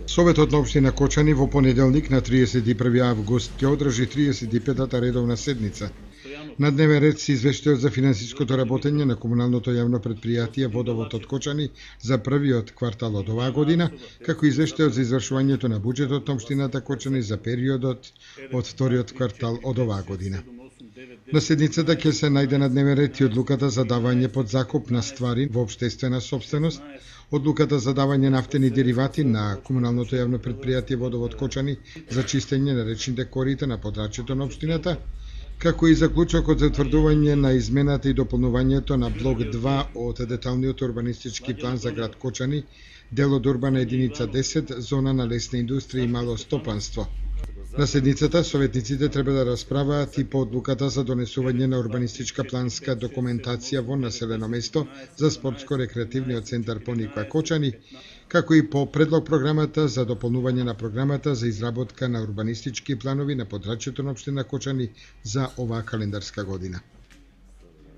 Советот на општина Кочани во понеделник на 31 август ќе одржи 35-та редовна седница. На дневен ред се извештајот за финансиското работење на комуналното јавно предпријатие Водовод од Кочани за првиот квартал од оваа година, како и извештајот за извршувањето на буџетот на општината Кочани за периодот од вториот квартал од оваа година. На седницата ќе се најде на дневен ред и одлуката за давање под закуп на ствари во општествена сопственост, одлуката за давање нафтени деривати на комуналното јавно предпријатие Водовод Кочани за чистење на речните корита на подрачјето на општината, како и заклучокот за утврдување на измената и дополнувањето на блок 2 од деталниот урбанистички план за град Кочани, дел од урбана единица 10, зона на лесна индустрија и мало стопанство. На седницата советниците треба да расправаат и по одлуката за донесување на урбанистичка планска документација во населено место за спортско-рекреативниот центар Пониква Кочани, како и по предлог програмата за дополнување на програмата за изработка на урбанистички планови на подрачјето на општина Кочани за оваа календарска година.